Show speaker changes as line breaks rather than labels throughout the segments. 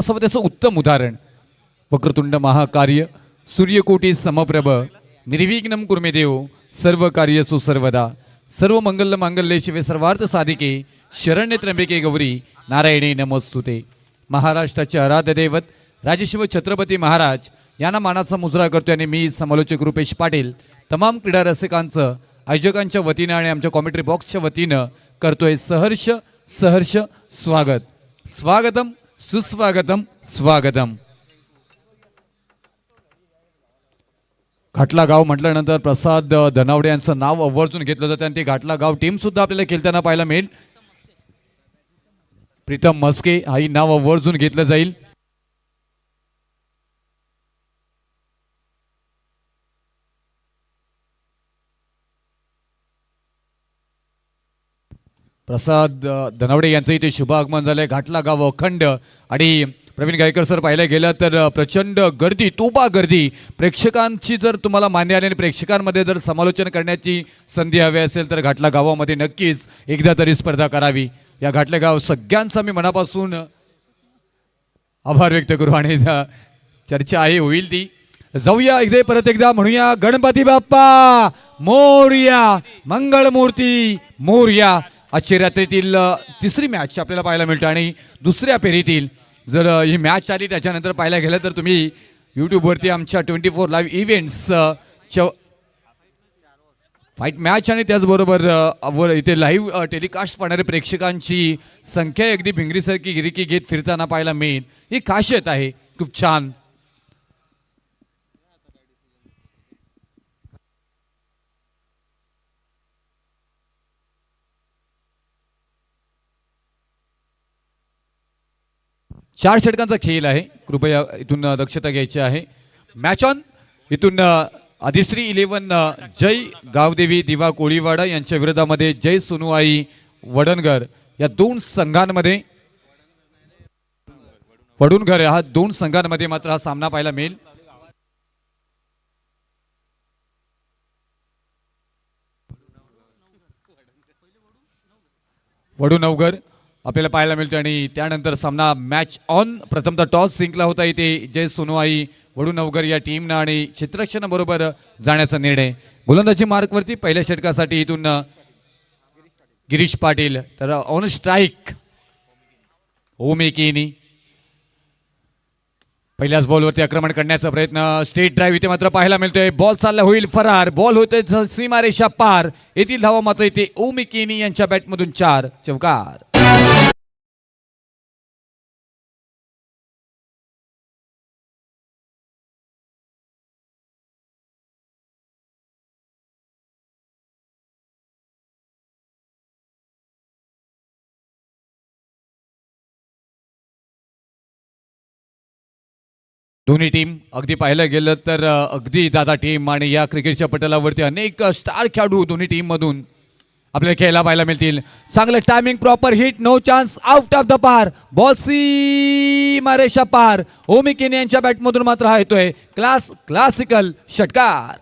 असं त्याचं उत्तम उदाहरण. वक्रतुंड महाकार्य सूर्यकोटी समप्रभ निर्विघ्नं कुर्मे देव सर्व कार्यसु सर्वदा. सर्व मंगल मांगल्ये शिवे सर्वार्थ साधिके शरण्य त्र्यंबके गौरी नारायणी नमोस्तुते. महाराष्ट्राचे आराध्य दैवत राजशिव छत्रपती महाराज यांना मानाचा मुजरा करतोय आणि मी समालोचक रुपेश पाटील तमाम क्रीडा रसिकांचं आयोजकांच्या वतीनं आणि आमच्या कॉमेंट्री बॉक्सच्या वतीनं करतोय सहर्ष सहर्ष स्वागत. स्वागतम सुस्वागतम स्वागतम. घाटला गाव म्हटल्यानंतर प्रसाद धनावडे यांचं नाव आवर्जून घेतलं जातं आणि ती घाटला गाव टीम सुद्धा आपल्याला खेळताना पाहायला मिळेल. प्रीतम मस्के हाही नाव आवर्जून घेतलं जाईल. प्रसाद धनावडे यांचं इथे शुभ आगमन झालंय. घाटला गाव अखंड आणि प्रवीण गायकर सर पाहायला गेलं तर प्रचंड गर्दी तोबा गर्दी. प्रेक्षकांची जर तुम्हाला मान्य आली आणि प्रेक्षकांमध्ये जर समालोचन करण्याची संधी हवी असेल तर घाटला गावामध्ये नक्कीच एकदा तरी स्पर्धा करावी. या घाटले गाव सगळ्यांचा मी मनापासून आभार व्यक्त करू आणि चर्चा आहे होईल ती. जाऊया एकदा परत एकदा म्हणूया गणपती बाप्पा मोरया मंगळमूर्ती मोरया. आजच्या रात्रीतील तिसरी मॅच आपल्याला पाहायला मिळते आणि दुसऱ्या फेरीतील जर ही मॅच आली त्याच्यानंतर पाहायला गेलं तर तुम्ही यूट्यूबवरती आमच्या 24 लाईव्ह इव्हेंट्स फाईट मॅच आणि त्याचबरोबर इथे लाईव्ह टेलिकास्ट पाहणाऱ्या प्रेक्षकांची संख्या अगदी भिंगरीसारखी गिरिकी घेत फिरताना पाहायला मिळेल. ही खासियत आहे. खूप छान. चार षटकांचा खेळ आहे. कृपया इथून दक्षता घ्यायची आहे. Match on. इथून अधिश्री 11 जय गावदेवी दिवा कोळीवाडा यांच्या विरोधामध्ये जय सोनुआई वडनगर या दोन संघांमध्ये वडूनगर हा दोन संघांमध्ये मात्र हा सामना पाहायला मिळेल. वडूनगर आपल्याला पाहायला मिळतो आणि त्यानंतर सामना मॅच ऑन. प्रथमतः टॉस जिंकला होता इथे जय सोनुआई वडूनगर या टीमनं आणि क्षेत्ररक्षणाबरोबर जाण्याचा निर्णय. गोलंदाजी मार्कवरती पहिल्या षटकासाठी इथून गिरीश पाटील तर ऑन स्ट्राईक ओमेकीनी पहिल्याच बॉलवरती आक्रमण करण्याचा प्रयत्न. स्ट्रेट ड्राईव्ह इथे मात्र पाहायला मिळतोय. बॉल चालला होईल फरार. बॉल होतोय सीमारेषा पार. येथील धावा मात्र इथे ओमेकीनी यांच्या बॅटमधून 4 चौकार. दोन्ही टीम अगदी पाहायला गेलं तर अगदी दादा टीम आणि या क्रिकेटच्या पटलावरती अनेक स्टार खेळाडू दोन्ही टीम मधून आपल्याला खेळायला पाहायला मिळतील. चांगलं timing proper hit no chance out of the पार. बॉल सीमारेषा पार. ओमिकेनी यांच्या बॅटमधून मात्र हा येतोय क्लासिकल षटकार.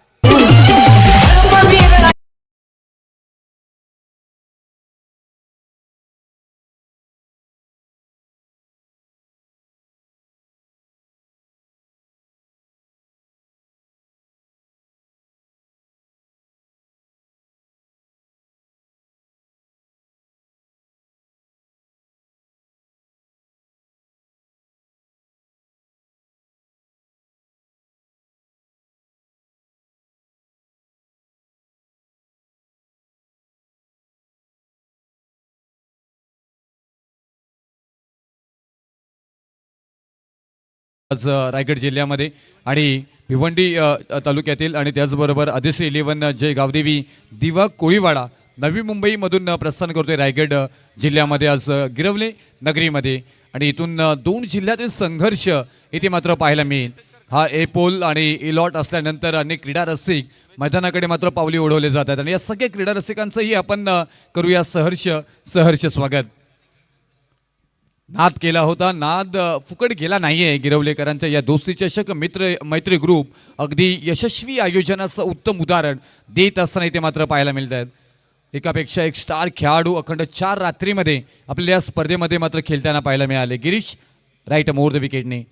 आज रायगड जिल्ह्यामध्ये आणि भिवंडी तालुक्यातील आणि त्याचबरोबर अधिश्री 11 जय गावदेवी दिवा कोळीवाडा नवी मुंबईमधून प्रस्थान करतोय रायगड जिल्ह्यामध्ये आज गिरवले नगरीमध्ये. आणि इथून दोन जिल्ह्यातील संघर्ष इथे मात्र पाहायला मिळेल. हा एपोल आणि इलॉट असल्यानंतर अनेक क्रीडा रसिक मैदानाकडे मात्र पावली ओढवले जातात आणि या सगळ्या क्रीडा रसिकांचंही आपण करूया सहर्ष सहर्ष स्वागत. नाद केला होता. नाद फुकट गेला नाहीये. गिरवलेकरांच्या या दोस्ती चषक मैत्री ग्रुप अगदी यशस्वी आयोजनाचं उत्तम उदाहरण देत असताना इथे मात्र पाहायला मिळत आहेत. एकापेक्षा एक स्टार खेळाडू अखंड 4 रात्रीमध्ये आपल्या या स्पर्धेमध्ये मात्र खेळताना पाहायला मिळाले. गिरीश राईट मोर द विकेटने.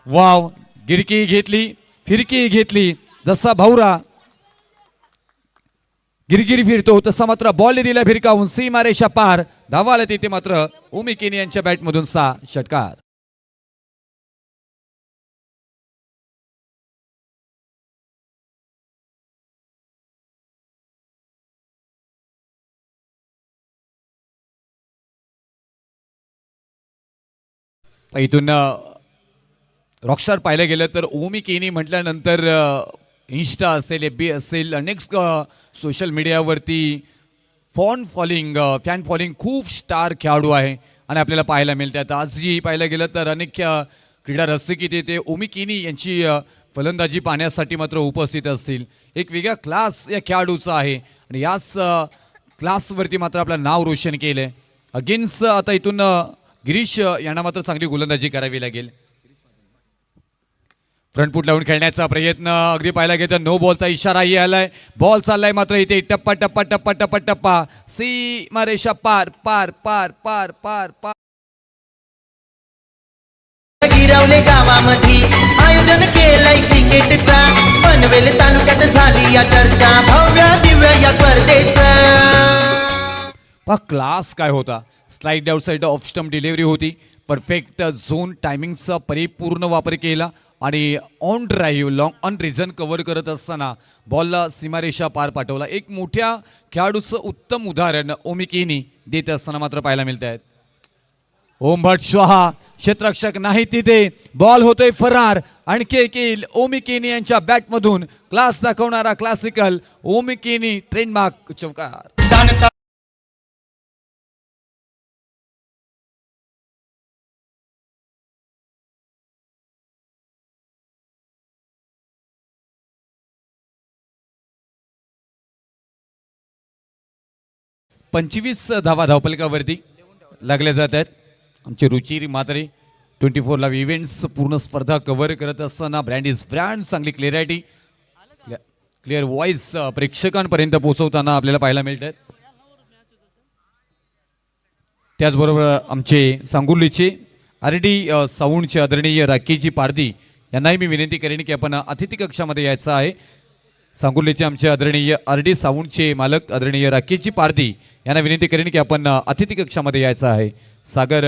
वाव, गिरकी घेतली, फिरकी घेतली. जसा भाऊरा गिरगिरी फिरतो तसा मात्र बॉल दिला भिरकावून सीमारेषा पार. धावाला तिथे मात्र ओमी केनी यांच्या बॅटमधून 6 षटकार. इथून रॉकस्टार पाहिलं गेलं तर ओमी केनी म्हटल्यानंतर इन्स्टा असेल, FB असेल, अनेक सोशल मीडियावरती फॅन फॉलोइंग खूप स्टार खेळाडू आहे आणि आपल्याला पाहायला मिळतात. आजही पाहायला गेलं तर अनेक क्रीडा रसिक ते ओमी केनी यांची फलंदाजी पाहण्यासाठी मात्र उपस्थित असतील. एक वेगळा क्लास या खेळाडूचा आहे आणि याच क्लासवरती मात्र आपलं नाव रोशन केलं आहे. अगेन्स्ट आता इथून गिरीश यांना मात्र चांगली गोलंदाजी करावी लागेल. फ्रंटफूट लावून खेळण्याचा प्रयत्न अगदी पाहायला गेलं. नो बॉलचा इशाराही आलाय. बॉल चाललाय मात्र इथे टप्पा टप्पा टप्पा टप्पा टप्पा सीमारेषा पार पार पार पार पार पार.
गिरवले गावामध्ये आयोजन केलंय क्रिकेटचा. पनवेल तालुक्यात झाली या चर्चा भव्य दिव्य या स्पर्धेचं.
क्लास काय होता. Slide out side off stump delivery होती. परफेक्ट झोन टायमिंगचा परिपूर्ण वापर केला आणि on drive long on reason cover करत असताना बॉलला सीमारेषा पार पाठवला. एक मोठ्या खेळाडूचं उत्तम उदाहरण ओमी केनी देत असताना मात्र पाहायला मिळत आहेत. ओम भट स्वाहा क्षेत्ररक्षक नाही तिथे. बॉल होतोय फरार. आणखी एक येईल ओमी केनी यांच्या बॅटमधून. क्लास दाखवणारा क्लासिकल ओमी केनी ट्रेडमार्क चौकार. पंचवीस धावा धावपलकावरती लागल्या जात आहेत. आमचे रुचिर मात्रे 24 लाईव्ह इव्हेंट्स पूर्ण स्पर्धा कव्हर करत असताना ब्रँड इज ब्रँड चांगली क्लिअरिटी क्लिअर व्हॉइस प्रेक्षकांपर्यंत पोहोचवताना आपल्याला पाहायला मिळत आहेत. त्याचबरोबर आमचे सांगुर्लीचे RD साऊंडचे आदरणीय राकेशजी पारधी यांनाही मी विनंती करेन की आपण अतिथी कक्षामध्ये यायचं आहे. सांगुर्लीचे आमचे आदरणीय RD साऊंडचे मालक आदरणीय राकेशजी पारधी यांना विनंती करेन की आपण अतिथी कक्षामध्ये यायचं आहे. सागर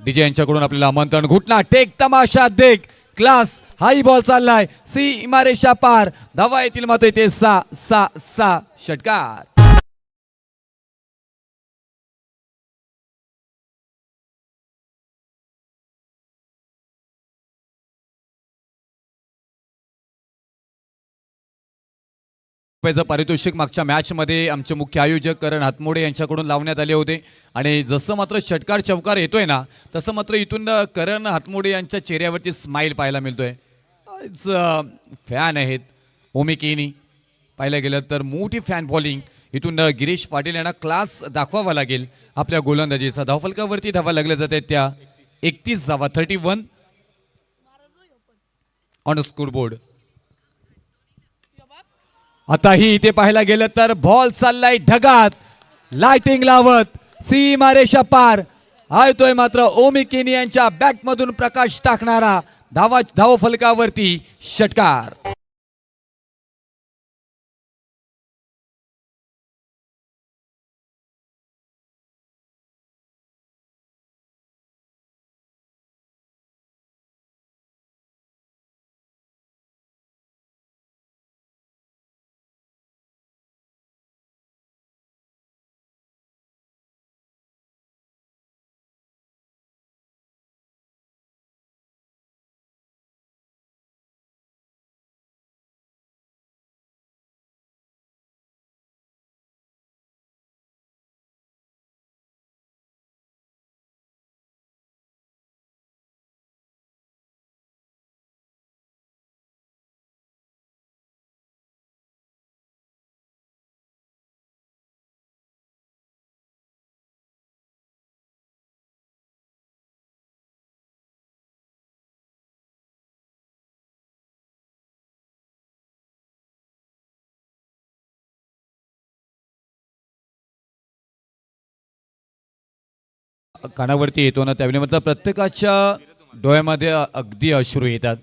DJ यांच्याकडून आपल्याला आमंत्रण. घुटना टेक तमाशा देख. क्लास हाई बॉल चाललाय सीमारेषा पार. धावा येतील मात्र इथे 6 षटकार. पारितोषिक मागच्या मॅचमध्ये आमचे मुख्य आयोजक करण हातमोडे यांच्याकडून लावण्यात आले होते आणि जसं मात्र षटकार चौकार येतोय ना तसं मात्र इथून करण हातमोडे यांच्या चेहऱ्यावरती स्माइल पाहायला मिळतोय. फॅन आहेत ओमी केनी. पाहायला गेलं तर मोठी फॅन बॉलिंग. इथून गिरीश पाटील यांना क्लास दाखवावा लागेल आपल्या गोलंदाजीचा. धावफलकावरती धावा लागल्या जात आहेत त्या 31 धावा 31 ऑन स्कोरबोर्ड. आताही इथे पाहायला गेलं तर बॉल चाललाय ढगात लाइटिंग लावत सीमारेषा पार. येतोय मात्र ओमी केनी यांच्या बॅटमधून प्रकाश टाकणारा धावफलकावरती षटकार. कानावरती येतो ना त्यावेळी मतलब प्रत्येकाच्या डोळ्यामध्ये अगदी अश्रू येतात.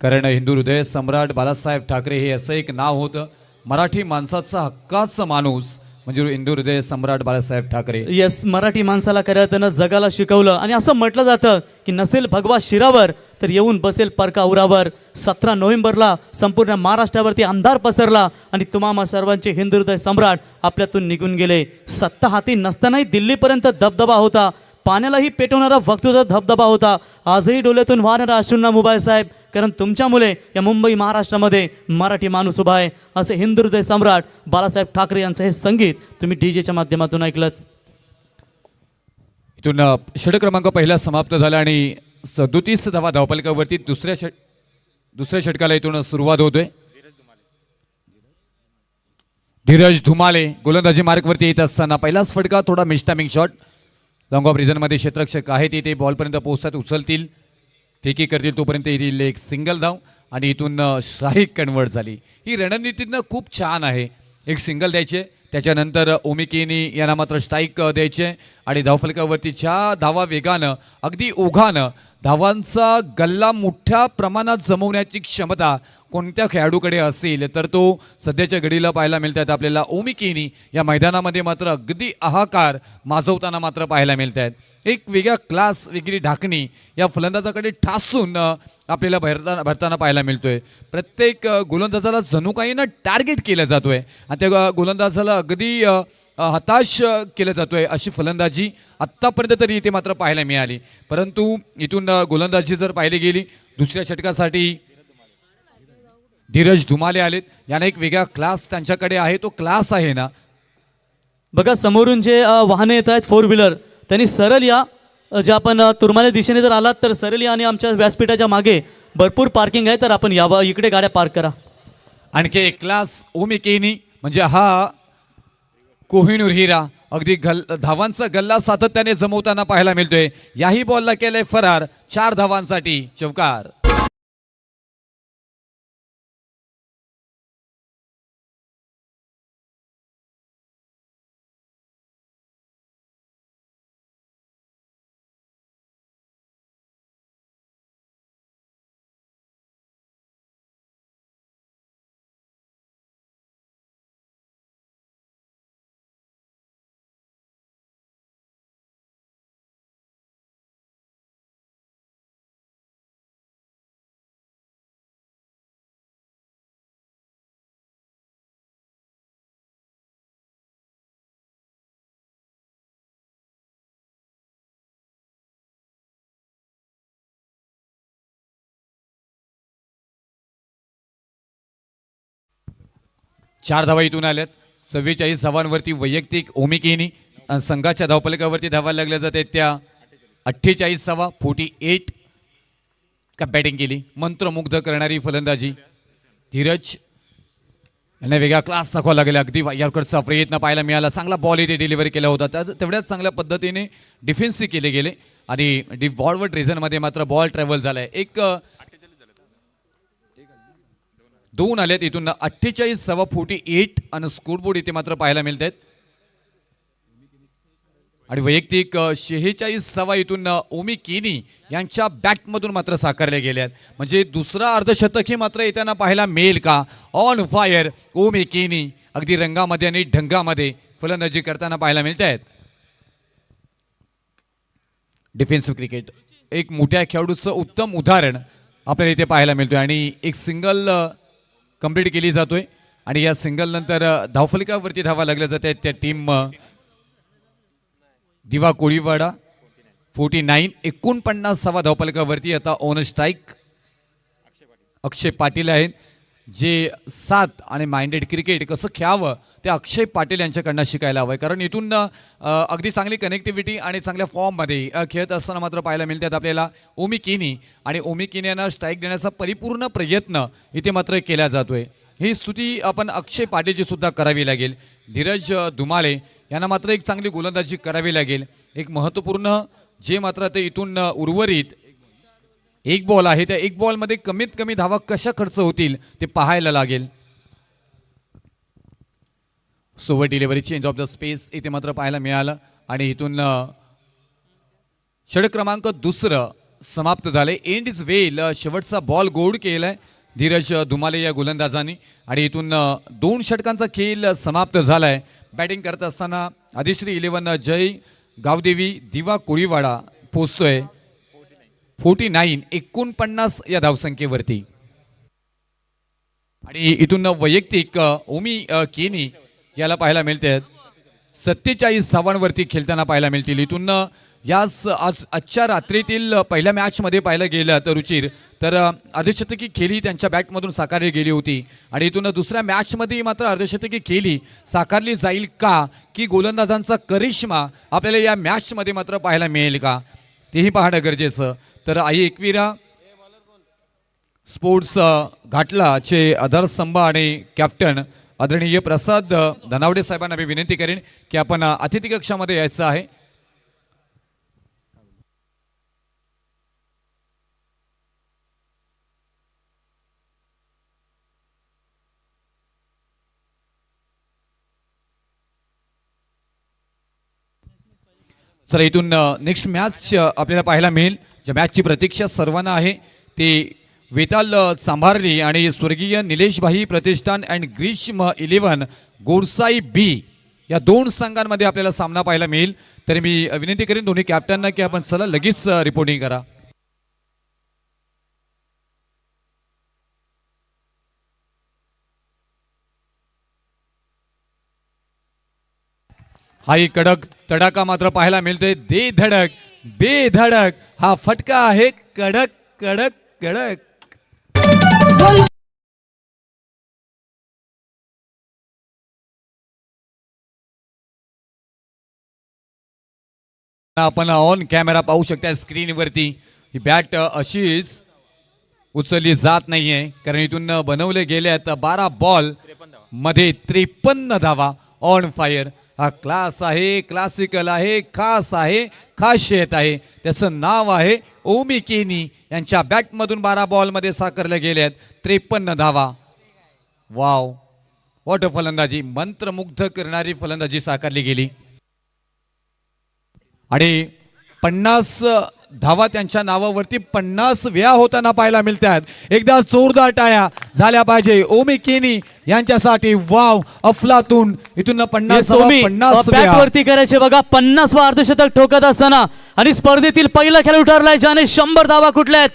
कारण हिंदू हृदय सम्राट बाळासाहेब ठाकरे हे असं एक नाव होतं. मराठी माणसाचा हक्काचा माणूस म्हणजे हिंदू हृदय सम्राट बाळासाहेब ठाकरे.
येस, मराठी माणसाला खऱ्या अर्थानं जगाला शिकवलं. आणि असं म्हटलं जातं की नसेल भगवा शिरावर तर येऊन बसेल परका उरावर. 17 नोव्हेंबरला संपूर्ण महाराष्ट्रावरती अंधार पसरला आणि तुम्हा सर्वांचे हिंदू हृदय सम्राट आपल्यातून निघून गेले. सत्ता हाती नसतानाही दिल्लीपर्यंत दबदबा होता. पाण्यालाही पेटवणारा वक्तृत्व धबधबा होता. आजही डोळ्यातून वाहणारा अश्रूंना मुभा आहे साहेब, कारण तुमच्यामुळे या मुंबई महाराष्ट्रामध्ये मराठी माणूस उभा आहे. असे हिंदू हृदय सम्राट बाळासाहेब ठाकरे यांचं हे संगीत तुम्ही डीजेच्या माध्यमातून ऐकलं.
इथून षटक क्रमांक पहिला समाप्त झाला आणि 37 धावा धावपलकावरती दुसऱ्या षटकाला इथून सुरुवात होतोय. धीरज धुमाले गोलंदाजी मार्कवरती येत असताना पहिलाच फटका थोडा मिस्टामिंग शॉट. लॉंग ऑफ रिझनमध्ये क्षेत्ररक्षक आहेत ते बॉलपर्यंत पोहोचतात, उचलतील, फेकी करतील, तोपर्यंत येथील एक सिंगल धाव आणि इथून स्ट्राईक कन्वर्ट झाली. ही रणनीतीनं खूप छान आहे. एक सिंगल द्यायचे, त्याच्यानंतर ओमिकेनी यांना मात्र स्ट्राईक द्यायचे आणि धावफलकावरतीच्या धावा वेगानं अगदी ओघानं धावांचा गल्ला मोठ्या प्रमाणात जमवण्याची क्षमता कोणत्या खेळाडूकडे असेल तर तो सध्याच्या घडीला पाहायला मिळतात आपल्याला. ओमिकेनी या मैदानामध्ये मात्र अगदी हाहाकार माजवताना मात्र पाहायला मिळत आहेत. एक वेगळा क्लास, वेगळी ढाकणी या फलंदाजाकडे ठासून आपल्याला भरताना पाहायला मिळतोय. प्रत्येक गोलंदाजाला जणू काही ना टार्गेट केलं जातोय आणि त्या गोलंदाजाला अगदी हताश केलं जातोय अशी फलंदाजी आत्तापर्यंत तरी इथे मात्र पाहायला मिळाली. परंतु इथून गोलंदाजी जर पाहिली गेली दुसऱ्या षटकासाठी धीरज धुमाले आलेत. यांना एक वेगळा क्लास त्यांच्याकडे आहे. तो क्लास आहे ना,
बघा समोरून जे वाहने येत आहेत 4 व्हीलर, त्यांनी सरळ या. जे आपण तुरमाने दिशेने जर आलात तर सरळ या आणि आमच्या व्यासपीठाच्या मागे भरपूर पार्किंग आहे, तर आपण यावं, इकडे गाड्या पार्क करा.
आणखी एक क्लास ओमिकेनी म्हणजे हा कोहिनूर हिरा अगदी धावांचा गल्ला सातत्याने जमवताना पाहायला मिळतोय. याही बॉलला केलंय फरार. 4 धावांसाठी चौकार. चार धावा इथून आल्यात. 44 धावांवरती वैयक्तिक ओमिकेनी आणि संघाच्या धावपलकावरती धावा लागल्या जाते त्या 48 धावा. 48 का बॅटिंग केली. मंत्रमुग्ध करणारी फलंदाजी धीरज यांना वेगळा क्लास दाखवा लागेल. अगदी यॉर्करचा प्रयत्न पाहायला मिळाला. चांगला बॉल इथे डिलिव्हरी केला होता. तेवढ्याच चांगल्या पद्धतीने डिफेन्सही केले गेले आणि डीप फॉरवर्ड रिझनमध्ये मात्र बॉल ट्रॅव्हल झालाय. एक 2 आल्यात इथून 48 धावा 48 आणि स्कोरबोर्ड इथे मात्र पाहायला मिळत आहेत. आणि वैयक्तिक 46 धावा इथून ओमिकेनी यांच्या बॅटमधून मात्र साकारल्या गेल्यात. म्हणजे दुसरा अर्धशतकही मात्र येताना पाहायला मिळेल का? ऑन फायर ओमिकेनी अगदी रंगामध्ये आणि ढंगामध्ये फलंदाजी करताना पाहायला मिळत आहेत. डिफेन्सिव्ह क्रिकेट एक मोठ्या खेळाडूचं उत्तम उदाहरण आपल्याला इथे पाहायला मिळतोय आणि एक सिंगल कंप्लीट केली जातोय आणि या सिंगल नंतर धावफलकावरती धावा लागल्या जात आहेत त्या टीम दिवा कोळीवाडा 49. 49 धावा धावफलकावरती आता ऑन स्ट्राईक अक्षय पाटील आहेत जे 7 आणि माइंडेड क्रिकेट कसं खेळावं ते अक्षय पाटील यांच्याकडनं शिकायला हवं आहे. कारण इथून अगदी चांगली कनेक्टिव्हिटी आणि चांगल्या फॉर्ममध्ये खेळत असताना मात्र पाहायला मिळतात आपल्याला ओमिकेनी आणि ओमिकेनी यांना स्ट्राईक देण्याचा परिपूर्ण प्रयत्न इथे मात्र केला जातोय. ही स्तुती आपण अक्षय पाटीलची सुद्धा करावी लागेल. धीरज धुमाले यांना मात्र एक चांगली गोलंदाजी करावी लागेल. एक महत्त्वपूर्ण जे मात्र ते इथून उर्वरित एक बॉल आहे त्या एक बॉलमध्ये कमीत कमी धावा कशा खर्च होतील ते पाहायला लागेल. Slower delivery change of the pace इथे मात्र पाहायला मिळालं आणि इथून षटक क्रमांक दुसरं समाप्त झाले. एंड इज वेल शेवटचा बॉल गोड केलाय धीरज धुमाले या गोलंदाजांनी आणि इथून 2 षटकांचा खेळ समाप्त झालाय. बॅटिंग करत असताना आदिश्री 11 जय गावदेवी दिवा कोळीवाडा पोचतोय 49 या धावसंख्येवरती आणि इथून वैयक्तिक ओमी केनी याला पाहायला मिळते 47 धावांवरती खेळताना पाहायला मिळतील. इथून आजच्या रात्रीतील पहिल्या मॅचमध्ये पाहायला गेलं तर रुचिर तर अर्धशतकी खेळी त्यांच्या बॅटमधून साकारली गेली होती आणि इथून दुसऱ्या मॅचमध्ये मात्र अर्धशतकी खेळी साकारली जाईल का की गोलंदाजांचा करिश्मा आपल्याला या मॅचमध्ये मात्र पाहायला मिळेल का तेही पाहणं गरजेचं. तर आई एकविरा स्पोर्ट्स घाटलाचे आधारस्तंभ आणि कॅप्टन आदरणीय प्रसाद धनावडे साहेबांना मी विनंती करेन की आपण अतिथी कक्षामध्ये यायचं आहे. चला इथून नेक्स्ट मॅच आपल्याला पाहायला मिळेल. ज्या मॅचची प्रतीक्षा सर्वांना आहे ते वेताल चांभारली आणि स्वर्गीय निलेशभाई प्रतिष्ठान अँड ग्रीष्म 11 गोरसाई बी या 2 संघांमध्ये आपल्याला सामना पाहायला मिळेल. तरी मी विनंती करेन दोन्ही कॅप्टनना की आपण चला लगेच रिपोर्टिंग करा. हा एक कडक तडाका मात्र पाहायला मिळतोय. दे धडक बेधडक हा फटका आहे कडक कडक कडक. आपण ऑन कॅमेरा पाहू शकता स्क्रीनवरती ही बॅट अशीच उचलली जात नाहीये कारण इथून बनवले गेले आहेत 12 बॉल मध्ये 53 धावा ऑन फायर. हा क्लास आहे क्लासिकल आहे खास आहे खासियत आहे त्याचं नाव आहे ओमी केनी. यांच्या बॅटमधून 12 बॉलमध्ये साकारले गेले आहेत 53 धावा. वाव वॉट फलंदाजी मंत्रमुग्ध करणारी फलंदाजी साकारली गेली आणि 50 धावा त्यांच्या नावावरती 50 वेळा होताना पाहायला मिळतात. एकदा जोरदार टाळ्या झाल्या पाहिजे ओमी केनी यांच्यासाठी. वाव अफलातून इथून 50
वरती करायचे बघा 50वा अर्धशतक ठोकत असताना आणि स्पर्धेतील पहिला खेळाडू ठरलाय ज्याने 100 धावा कुठल्यात.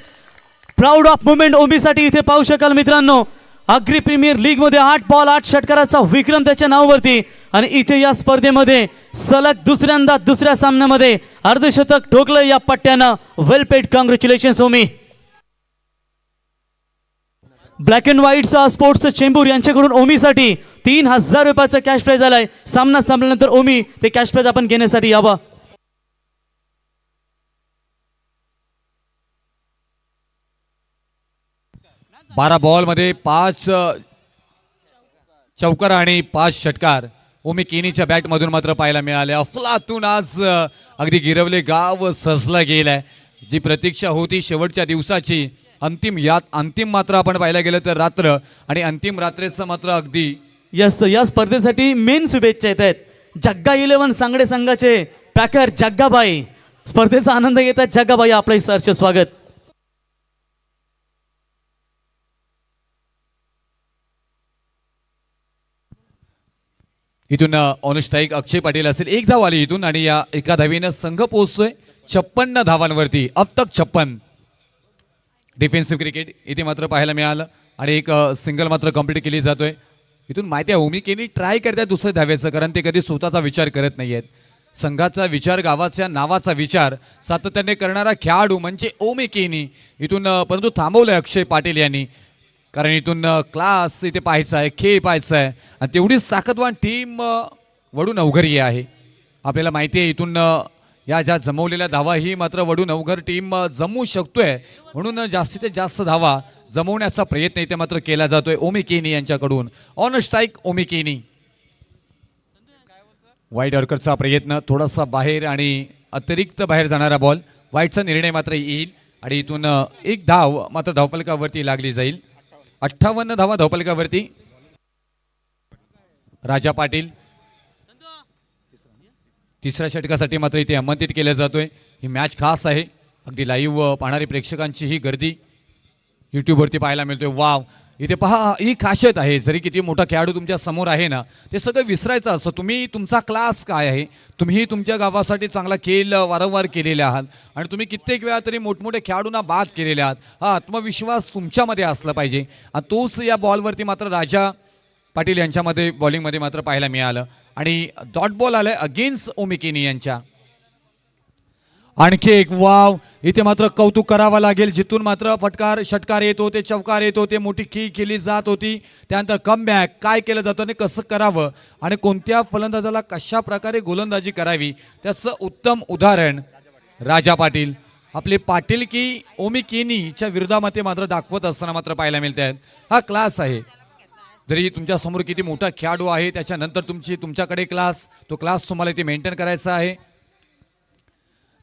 प्राऊड ऑफ मुवमेंट ओमीसाठी इथे पाहू शकाल मित्रांनो. अग्री प्रीमियर लीग मध्ये 8 बॉल 8 षटकाराचा विक्रम त्याच्या नावावरती आणि इथे या स्पर्धेमध्ये सलग दुसऱ्या सामन्यामध्ये अर्धशतक ठोकलं या पट्ट्यानं. Well paid congratulations Omi. Black and white sports Chembur यांच्याकडून ओमीसाठी 3000 रुपयाचा कॅश प्राइज आलाय. सामना संपल्यानंतर ओमी ते कॅश प्राइज आपण घेण्यासाठी यावं.
बारा बॉल मध्ये 5 चौकार आणि 5 षटकार ओमी केनीच्या बॅट मधून मात्र पाहायला मिळाले. अफलातून आज अगदी गिरवले गाव सजलं गेलंय. जी प्रतीक्षा होती शेवटच्या दिवसाची अंतिम मात्र आपण पाहायला गेलं तर रात्र आणि अंतिम रात्रीचं मात्र अगदी
या स्पर्धेसाठी मेन शुभेच्छा येत आहेत जग्गा 11 सांगडे संघाचे पॅकर जग्गाबाई. स्पर्धेचा आनंद घेत आहेत जग्गाबाई. आपलं सरचे स्वागत.
इथून ऑन स्ट्राईक अक्षय पाटील असेल. 1 धाव आली इथून आणि या एका धावीनं संघ पोहोचतोय 56 धावांवरती. अब तक 56. डिफेन्सिव्ह क्रिकेट इथे मात्र पाहायला मिळालं आणि एक सिंगल मात्र कंप्लीट केली जातोय. इथून माहिती आहे ओमी केनी ट्राय करतात दुसऱ्या धाव्याचं कारण ते कधी स्वतःचा विचार करत नाहीयेत. संघाचा विचार गावाच्या नावाचा विचार सातत्याने करणारा खेळाडू म्हणजे ओमी केनी. इथून परंतु थांबवलंय अक्षय पाटील यांनी कारण इथून क्लास इथे पाहायचा आहे खेळ पाहायचा आहे आणि तेवढीच ताकदवान टीम वडून अवघरी आहे. आपल्याला माहिती आहे इथून या ज्या जमवलेल्या धावा ही मात्र वडून अवघर टीम जमवू शकतोय म्हणून जास्तीत जास्त धावा जमवण्याचा प्रयत्न इथे मात्र केला जातोय ओमी केनी यांच्याकडून. ऑन स्ट्राईक ओमी केनी. वाईट यॉर्करचा प्रयत्न थोडासा बाहेर आणि अतिरिक्त बाहेर जाणारा बॉल. वाईटचा निर्णय मात्र येईल आणि इथून 1 धाव मात्र धावफलकावरती लागली जाईल. 58 धावा धावफलकावरती. राजा पाटील तिसऱ्या षटकासाठी मात्र इथे आमंत्रित केलं जातोय. ही मॅच खास आहे. अगदी लाईव्ह पाहणारी प्रेक्षकांची ही गर्दी यूट्यूबवरती पाहायला मिळतोय. वाव, इथे पहा, ही खासियत आहे. जरी किती मोठा खेळाडू तुमच्या समोर आहे ना, ते सगळं विसरायचं असतं. तुम्ही तुमचा क्लास काय आहे, तुम्ही तुमच्या गावासाठी चांगला खेळ वारंवार केलेले आहात आणि तुम्ही कित्येक वेळा तरी मोठमोठे खेळाडूंना बाद केलेले आहात. हा आत्मविश्वास तुमच्यामध्ये असला पाहिजे. आणि तोच या बॉलवरती मात्र राजा पाटील यांच्यामध्ये बॉलिंगमध्ये मात्र पाहायला मिळालं. आणि डॉट बॉल आलाय अगेन्स्ट ओमिकेनी यांच्या. आणखी एक वाव, इथे मात्र कौतुक करावं लागेल. जिथून मात्र फटकार षटकार येत होते, चौकार येत होते, मोठी खेळी केली जात होती. त्यानंतर कमबॅक काय केलं जातं आणि कसं करावं आणि कोणत्या फलंदाजाला कशा प्रकारे गोलंदाजी करावी त्याचं उत्तम उदाहरण राजा पाटील आपले पाटील की ओमिकेनीच्या विरोधामध्ये मात्र दाखवत असताना मात्र पाहायला मिळत आहेत. हा क्लास आहे. जरी तुमच्या समोर किती मोठा खेळाडू आहे, त्याच्यानंतर तुमच्याकडे क्लास, तो क्लास तुम्हाला इथे मेंटेन करायचा आहे.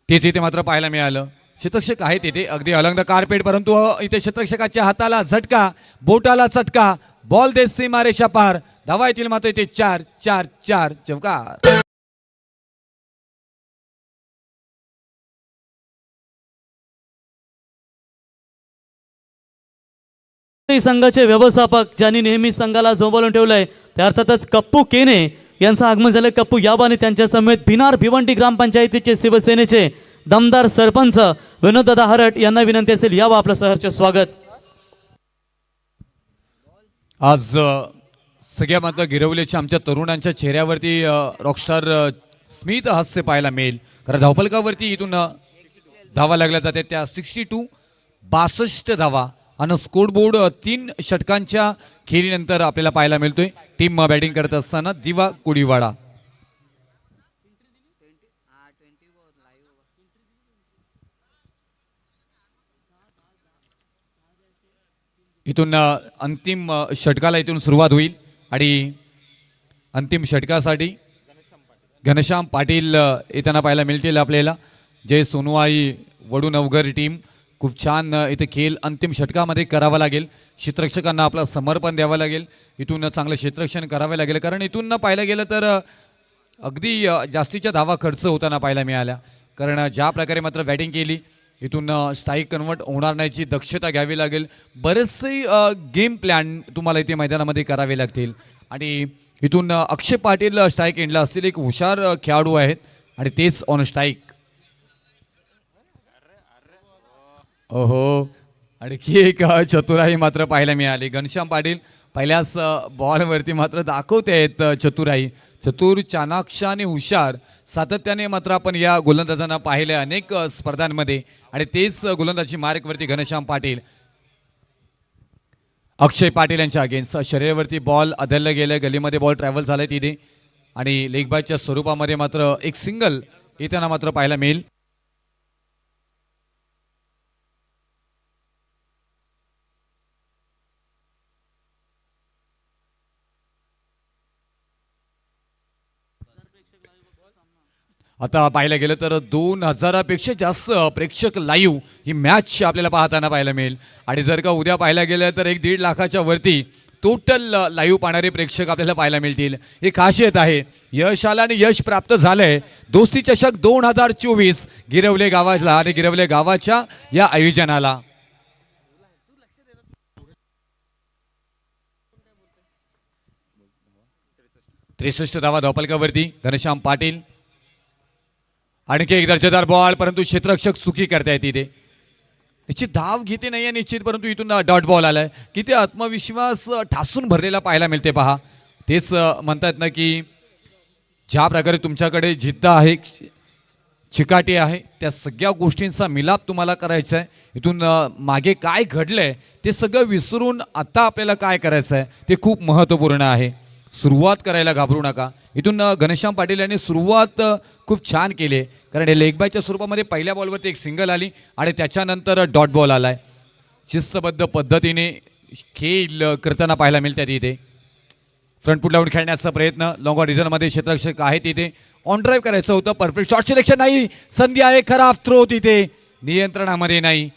तेच इथे मात्र पाहायला मिळालं. क्षेत्ररक्षक आहे तिथे अगदी अलंग कार्पेट, परंतु इथे क्षेत्ररक्षकाच्या हाताला झटका, बोटाला चटका, बॉल देत सीमारेषा पार. धावा येतील मात्र इथे 4-4-4 चौकार.
संघाचे व्यवस्थापक ज्यांनी नेहमी संघाला जोंबवून ठेवलंय ते अर्थातच कप्पू केने यांचं आगमन झालं. कप्पू याबाने त्यांच्या समेत भिनार भिवंडी ग्रामपंचायतीचे शिवसेनेचे दमदार सरपंच विनोददादा हरट यांना विनंती असेल, यावं आपलं सहर्ष स्वागत.
आज सगळ्या मात्र गिरवलेच्या आमच्या तरुणांच्या चेहऱ्यावरती रॉकस्टार स्मित हास्य पाहायला मिळेल. कारण धावफलकावरती इथून धावा लागल्या जाते त्या 62 धावा आणि स्कोरबोर्ड 3 षटकांच्या खेळीनंतर आपल्याला पाहायला मिळतोय. टीम बॅटिंग करत असताना दिवा कुडीवाडा. इथून अंतिम षटकाला इथून सुरुवात होईल आणि अंतिम षटकासाठी घनश्याम पाटील येताना पाहायला मिळतील आपल्याला. जय सोनवाई वडू नवघर टीम खूप छान इथे खेळ अंतिम षटकामध्ये करावा लागेल. क्षेत्ररक्षकांना आपलं समर्पण द्यावं लागेल. इथून चांगलं क्षेत्ररक्षण करावं लागेल. कारण इथून पाहायला गेलं तर अगदी जास्तीच्या धावा खर्च होताना पाहायला मिळाल्या. कारण ज्या प्रकारे मात्र बॅटिंग केली, इथून स्ट्राईक कन्वर्ट होणार नाहीची दक्षता घ्यावी लागेल. बरेचसे गेम प्लॅन तुम्हाला इथे मैदानामध्ये करावे लागतील. आणि इथून अक्षय पाटील स्ट्राईक एंडला असतील एक हुशार खेळाडू आहेत आणि तेच ऑन स्ट्राईक. ओहो, आणखी एक चतुराई मात्र पाहायला मिळाली. घनश्याम पाटील पहिल्याच बॉलवरती मात्र दाखवते आहेत चतुराई. चतुर, चाणाक्ष आणि हुशार सातत्याने मात्र आपण या गोलंदाजांना पाहिले अनेक स्पर्धांमध्ये आणि तेच गोलंदाजी मार्कवरती घनश्याम पाटील. अक्षय पाटील यांच्या अगेन्स्ट शरीरावरती बॉल आदळलं गेलं, गलीमध्ये बॉल ट्रॅव्हल झालाय तिथे आणि लेग बायच्या स्वरूपामध्ये मात्र एक सिंगल येताना मात्र पाहायला मिळेल. आता पाहायला गेलं तर 2000पेक्षा जास्त प्रेक्षक लाईव्ह ही मॅच आपल्याला पाहताना पाहायला मिळेल. आणि जर का उद्या पाहायला गेलं तर 1-1.5 लाखाच्या वरती टोटल लाईव्ह पाहणारे प्रेक्षक आपल्याला पाहायला मिळतील. ही खासियत आहे. यश आलं आणि यश प्राप्त झालंय. दोस्ती चषक 2024 गिरवले गावाला आणि गिरवले गावाच्या या आयोजनाला. त्रेसष्ट धावा धावफलकावरती घनश्याम पाटील. आणखी एक दर्जेदार बॉल, परंतु क्षेत्ररक्षक चुकी करतायत तिथे. निश्चित धाव घेते नाही आहे निश्चित, परंतु इथून डॉट बॉल आलाय. किती आत्मविश्वास ठासून भरलेला पाहायला मिळते पहा. तेच म्हणतात ना की ज्या प्रकारे तुमच्याकडे जिद्द आहे, चिकाटी आहे, त्या सगळ्या गोष्टींचा मिलाप तुम्हाला करायचा आहे. इथून मागे काय घडलंय ते सगळं विसरून आता आपल्याला काय करायचं आहे ते खूप महत्त्वपूर्ण आहे. सुरुवात करायला घाबरू नका. इथून घनश्याम पाटील यांनी सुरुवात खूप छान केली. कारण लेग बायच्या स्वरूपामध्ये पहिल्या बॉलवरती एक सिंगल आली आणि त्याच्यानंतर डॉट बॉल आलाय. शिस्तबद्ध पद्धतीने खेळ करताना पाहायला मिळतात इथे. फ्रंट फूट लावून खेळण्याचा प्रयत्न. लॉंग ऑरिझनमध्ये क्षेत्ररक्षक आहे तिथे. ऑन ड्राईव्ह करायचं होतं. परफेक्ट शॉट सिलेक्शन नाही. संधी आहे. खराब थ्रो तिथे नियंत्रणामध्ये नाही.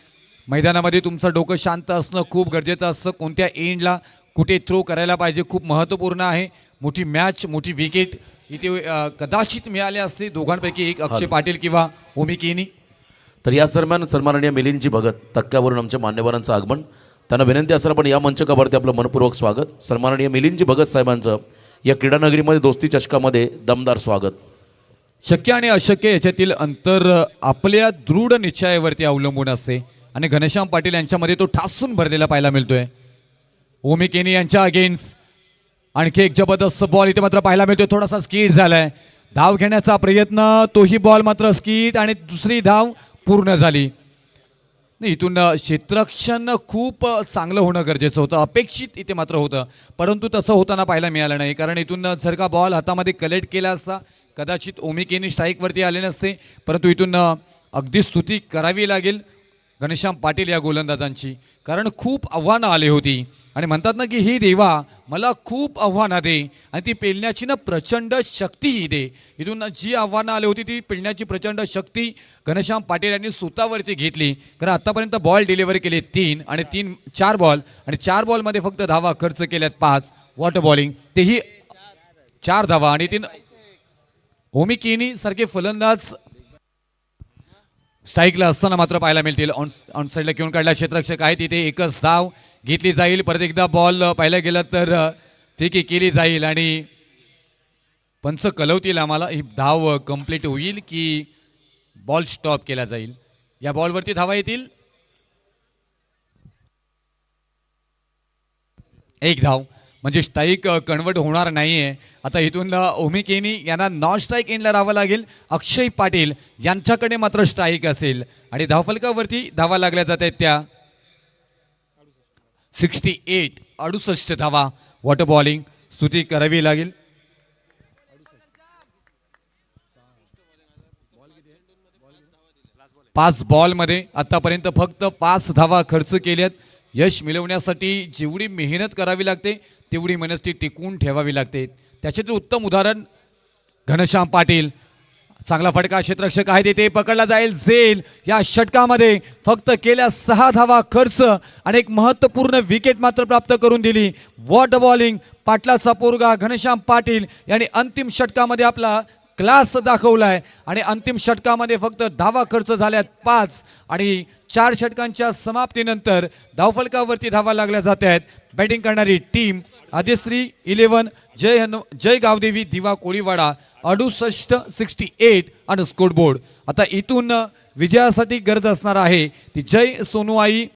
मैदानामध्ये तुमचं डोकं शांत असणं खूप गरजेचं असतं. कोणत्या एंडला कुठे थ्रो करायला पाहिजे खूप महत्त्वपूर्ण आहे. मोठी मॅच, मोठी विकेट इथे कदाचित मिळाले असते दोघांपैकी एक, अक्षय पाटील किंवा ओमी केनी.
तर या दरम्यान सन्माननीय मिलिंदजी भगत तक्क्यावरून आमच्या मान्यवरांचं आगमन. त्यांना विनंती असेल आपण या मंचकावरती आपलं मनपूर्वक स्वागत. सन्माननीय मिलिंदजी भगत साहेबांचं या क्रीडानगरीमध्ये दोस्ती चषकामध्ये दमदार स्वागत.
शक्य आणि अशक्य याच्यातील अंतर आपल्या दृढ निश्चयावरती अवलंबून असते आणि घनश्याम पाटील यांच्यामध्ये तो ठासून भरलेला पाहायला मिळतोय. ओमी केनी यांच्या अगेन्स्ट आणखी एक जबरदस्त बॉल इथे मात्र पाहायला मिळतोय. थोडासा स्कीट झालाय, धाव घेण्याचा प्रयत्न, तोही बॉल मात्र स्कीट आणि दुसरी धाव पूर्ण झाली. नाही, इथून क्षेत्ररक्षण खूप चांगलं होणं गरजेचं होतं, अपेक्षित इथे मात्र होतं, परंतु तसं होताना पाहायला मिळालं नाही. कारण इथून जर का बॉल हातामध्ये कलेक्ट केला असता कदाचित ओमी केनी स्ट्राईकवरती आले नसते. परंतु इथून अगदी स्तुती करावी लागेल घनश्याम पाटील या गोलंदाजांची, कारण खूप आव्हानं आली होती आणि म्हणतात ना की ही देवा मला खूप आव्हानं दे आणि ती पेलण्याची ना प्रचंड शक्तीही दे. इथून जी आव्हानं आली होती ती पेलण्याची प्रचंड शक्ती घनश्याम पाटील यांनी स्वतःवरती घेतली. कारण आतापर्यंत बॉल डिलिव्हरी केले 3 आणि 4 बॉल आणि 4 बॉलमध्ये फक्त धावा खर्च केल्यात 5. वॉटर बॉलिंग तेही 4 धावा आणि 3. ओमी केनी सारखे फलंदाज स्ट्राईकला असताना मात्र पाहायला मिळतील. ऑन साईडला घेऊन काढला क्षेत्ररक्षक आहे तिथे एकच धाव घेतली जाईल. परत एकदा बॉल पाहायला गेलं तर ठीक आहे केली जाईल आणि पंच कळवतील आम्हाला ही धाव कंप्लीट होईल की बॉल स्टॉप केला जाईल. या बॉलवरती धावा येतील. एक धाव म्हणजे स्ट्राईक कन्वर्ट होणार नाहीये. आता इथून ओमी केनी यांना नॉन स्ट्राईक एंडला राहावं लागेल. अक्षय पाटील यांच्याकडे मात्र स्ट्राईक असेल आणि धावफलकावरती धावा लागल्या जात आहेत त्या 68 धावा. वॉटर बॉलिंग स्तुती करावी लागेल. पाच बॉलमध्ये आतापर्यंत फक्त 5 धावा खर्च केल्यात. यश मिळवण्यासाठी जेवढी मेहनत करावी लागते तेवढी मेहनत ती टिकवून ठेवावी लागते. त्याच्यातील उत्तम उदाहरण घनश्याम पाटील. चांगला फटका क्षेत्ररक्षक आहे तिथे पकडला जाईल. झेल या षटकामध्ये फक्त केल्या 6 धावा खर्च आणि एक महत्त्वपूर्ण विकेट मात्र प्राप्त करून दिली. वॉटर बॉलिंग पाटलाचा पोरगा घनश्याम पाटील यांनी अंतिम षटकामध्ये आपला क्लास दाखवलाय आणि अंतिम षटकामध्ये फक्त धावा खर्च झाल्यात 5 आणि 4 षटकांच्या समाप्तीनंतर धावफलकावरती धावा लागल्या जात आहेत. बॅटिंग करणारी टीम आदिश्री 11 जय गावदेवी दिवा कोळीवाडा 68 आणि स्कोरबोर्ड. आता इथून विजयासाठी गरज असणार आहे ती जय सोनूआई